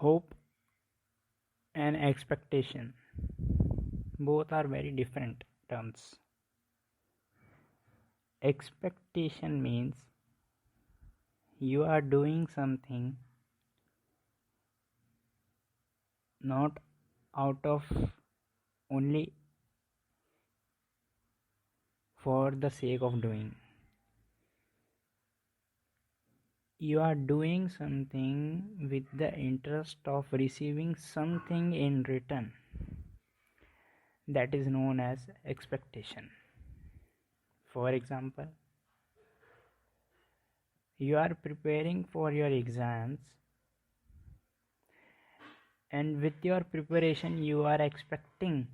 Hope and expectation, both are very different terms. Expectation means you are doing something not out of only for the sake of doing. You are doing something with the interest of receiving something in return. That is known as expectation. For example, you are preparing for your exams, and with your preparation, you are expecting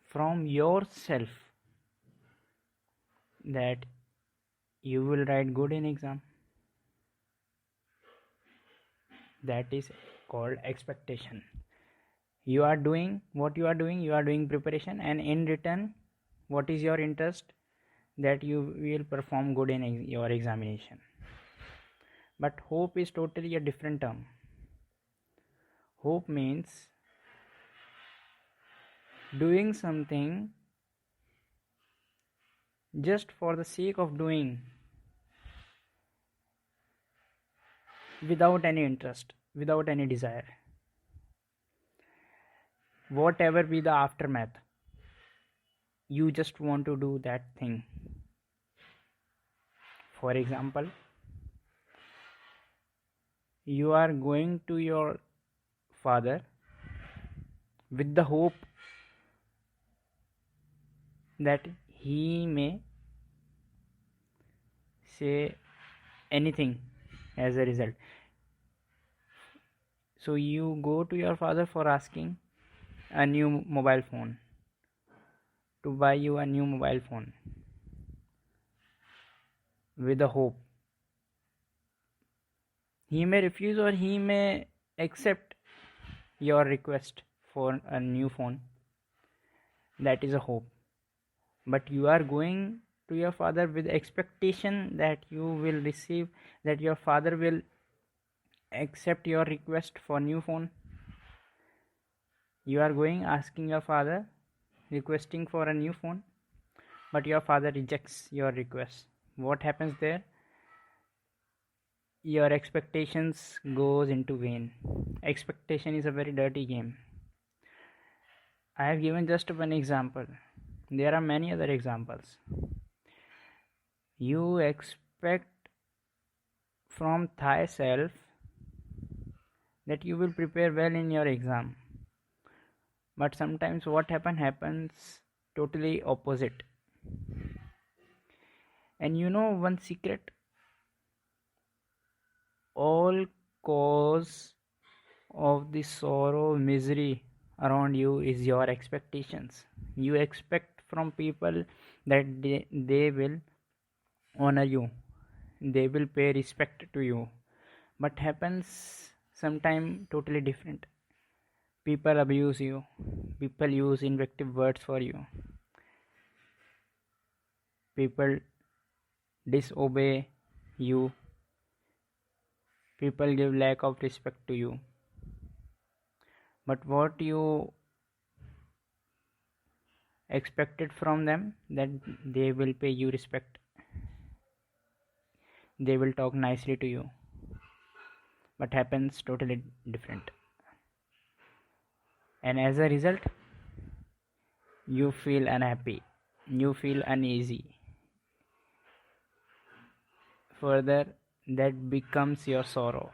from yourself that you will write good in exam. That is called expectation. You are doing what you are doing preparation, and in return, what is your interest? That you will perform good in your examination. But hope is totally a different term. Hope means doing something just for the sake of doing, without any interest, without any desire. Whatever be the aftermath, you just want to do that thing. For example, you are going to your father with the hope that he may say anything as a result. So you go to your father for asking a new mobile phone, to buy you a new mobile phone, with a hope. He may refuse or he may accept your request for a new phone. That is a hope. But you are going to your father with expectation that you will receive, that your father will accept your request for new phone. You are going asking your father, requesting for a new phone, but your father rejects your request. What happens there? Your expectations goes into vain. Expectation is a very dirty game. I have given just one example. There are many other examples. You expect from thyself that you will prepare well in your exam, but sometimes what happens totally opposite. And you know one secret, all cause of the sorrow, misery around you is your expectations. You expect from people that they will honor you, they will pay respect to you, but happens sometime totally different. People abuse you, people use invective words for you, people disobey you, people give lack of respect to you. But what you expected from them, that they will pay you respect, they will talk nicely to you, but happens totally different. And as a result, you feel unhappy, you feel uneasy. Further, that becomes your sorrow,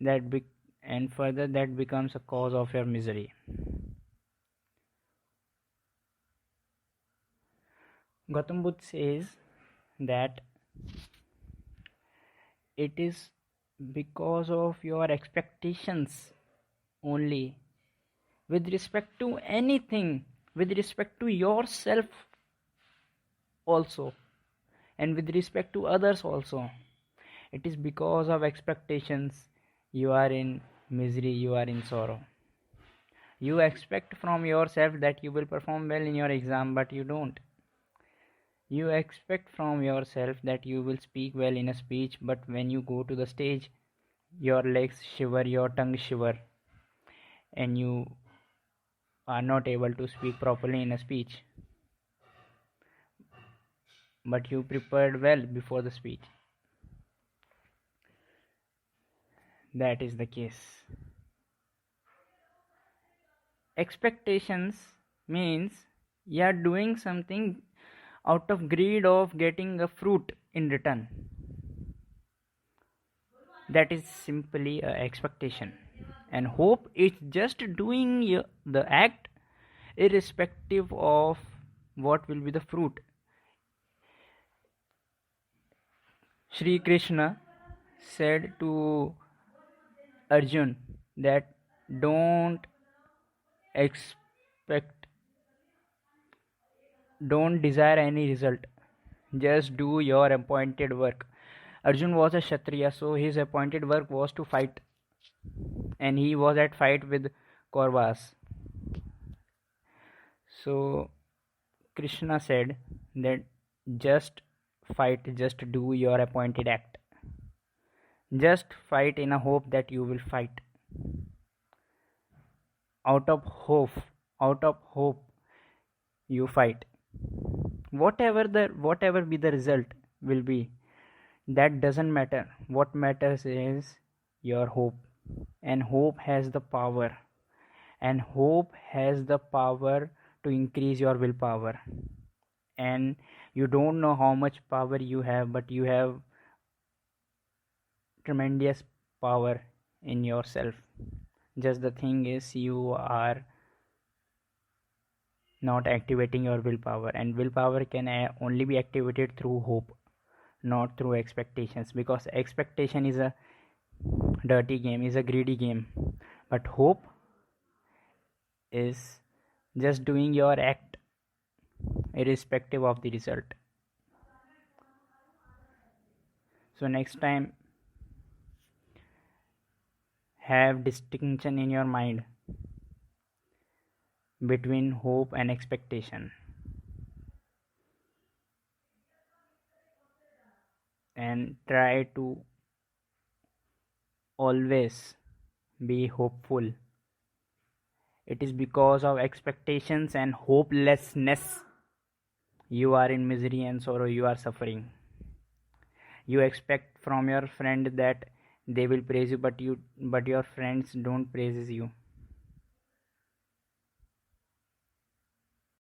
and further that becomes a cause of your misery. Gautam Buddha says that it is because of your expectations only, with respect to anything, with respect to yourself also, and with respect to others also. It is because of expectations you are in misery, you are in sorrow. You expect from yourself that you will perform well in your exam, but you don't. You expect from yourself that you will speak well in a speech, but when you go to the stage, your legs shiver, your tongue shiver, and you are not able to speak properly in a speech, but you prepared well before the speech. That is the case. Expectations means you are doing something out of greed of getting a fruit in return. That is simply a expectation. And hope is just doing the act irrespective of what will be the fruit. Sri Krishna said to Arjun that don't expect, don't desire any result, just do your appointed work. Arjun was a Kshatriya, so his appointed work was to fight, and he was at fight with Kauravas. So Krishna said that just fight, just do your appointed act. Just fight in a hope that you will fight. Out of hope, you fight. Whatever be the result will be, that doesn't matter. What matters is your hope, and hope has the power, to increase your willpower. And you don't know how much power you have, but you have tremendous power in yourself. Just the thing is, you are not activating your willpower, and willpower can only be activated through hope, not through expectations, because expectation is a dirty game, is a greedy game. But hope is just doing your act irrespective of the result. So next time, have distinction in your mind between hope and expectation, and try to always be hopeful. It is because of expectations and hopelessness you are in misery and sorrow, you are suffering. You expect from your friend that they will praise you, but your friends don't praise you.